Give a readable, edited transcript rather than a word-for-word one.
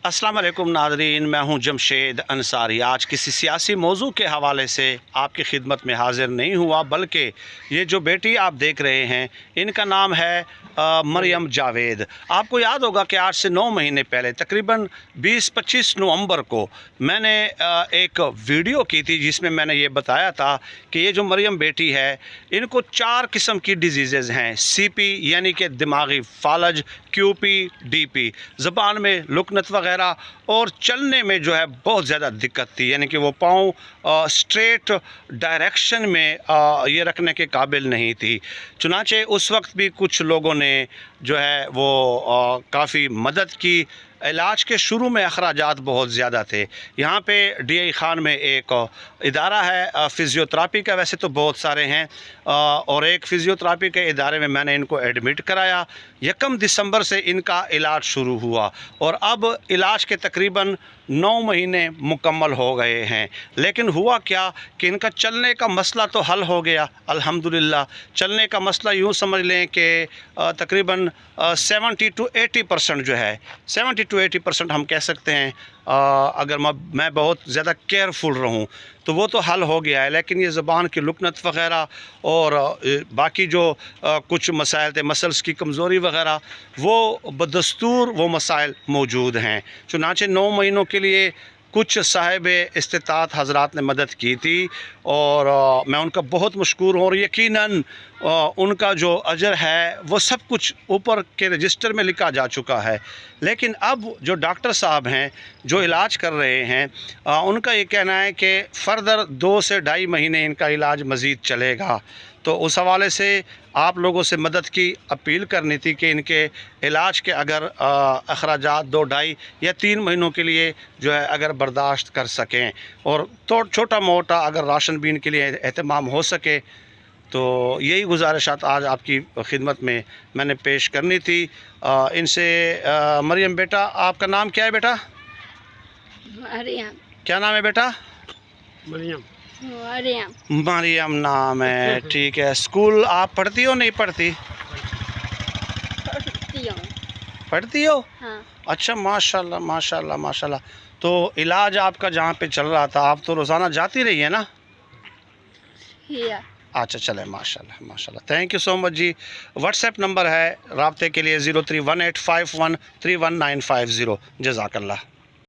अस्सलाम वालेकुम नाज़रीन, मैं हूं जमशेद अंसारी। आज किसी सियासी मौजू के हवाले से आपकी खिदमत में हाज़िर नहीं हुआ, बल्कि ये जो बेटी आप देख रहे हैं इनका नाम है मरियम जावेद। आपको याद होगा कि आज से 9 महीने पहले तकरीबन 20-25 नवंबर को मैंने एक वीडियो की थी जिसमें मैंने ये बताया था कि ये जो मरियम बेटी है इनको 4 किस्म की डिजीज़ हैं। CP यानी कि दिमागी फालज, QP, DP, ज़बान में लुकनत वग़ैरह, और चलने में जो है बहुत ज़्यादा दिक्कत थी, यानी कि वो पाँव स्ट्रेट डायरेक्शन में ये रखने के काबिल नहीं थी। चुनांचे उस वक्त भी कुछ लोगों ने जो है वो काफ़ी मदद की। इलाज के शुरू में अखराजात बहुत ज़्यादा थे। यहाँ पे DI खान में एक इदारा है फ़िज़ियोथेरेपी का, वैसे तो बहुत सारे हैं, और एक फ़िज़ियोथेरेपी के इदारे में मैंने इनको एडमिट कराया। 1 दिसंबर से इनका इलाज शुरू हुआ और अब इलाज के तकरीबन 9 महीने मुकम्मल हो गए हैं। लेकिन हुआ क्या कि इनका चलने का मसला तो हल हो गया अल्हम्दुलिल्लाह। चलने का मसला यूँ समझ लें कि तकरीबन 70 to 80% जो है, 70 to 80% हम कह सकते हैं। अगर मैं बहुत ज़्यादा केयरफुल रहूं तो वो तो हल हो गया है। लेकिन ये ज़बान की लुकनत वग़ैरह और बाकी जो कुछ मसाइल थे, मसल्स की कमज़ोरी वग़ैरह, वो बदस्तूर वो मसाइल मौजूद हैं। चुनांचे 9 महीनों के लिए कुछ साहिब इस्तिताअत हज़रात ने मदद की थी और मैं उनका बहुत मशकूर हूँ। और यकीनन उनका जो अजर है वो सब कुछ ऊपर के रजिस्टर में लिखा जा चुका है। लेकिन अब जो डॉक्टर साहब हैं जो इलाज कर रहे हैं उनका ये कहना है कि फ़र्दर 2 से 2.5 महीने इनका इलाज मज़ीद चलेगा। तो उस हवाले से आप लोगों से मदद की अपील करनी थी कि इनके इलाज के अगर अखराजात 2, 2.5 या 3 महीनों के लिए जो है अगर बर्दाश्त कर सकें, और तो छोटा मोटा अगर राशन भी इनके लिए एहतमाम हो सके, तो यही गुजारिशात आज आपकी खिदमत में मैंने पेश करनी थी। इनसे मरियम बेटा, आपका नाम क्या है बेटा? मरियम। क्या नाम है बेटा? मरियम। मरियम। मरियम नाम है, ठीक है। स्कूल आप पढ़ती हो नहीं पढ़ती? पढ़ती हो? हाँ। अच्छा, माशाल्लाह माशाल्लाह माशाल्लाह। तो इलाज आपका जहाँ पे चल रहा था आप तो रोज़ाना जाती रही है ना? अच्छा, चले, माशाल्लाह माशाल्लाह। Thank you so much ji. WhatsApp number है रब्ते के लिए 031851313950। जज़ाकल्लाह।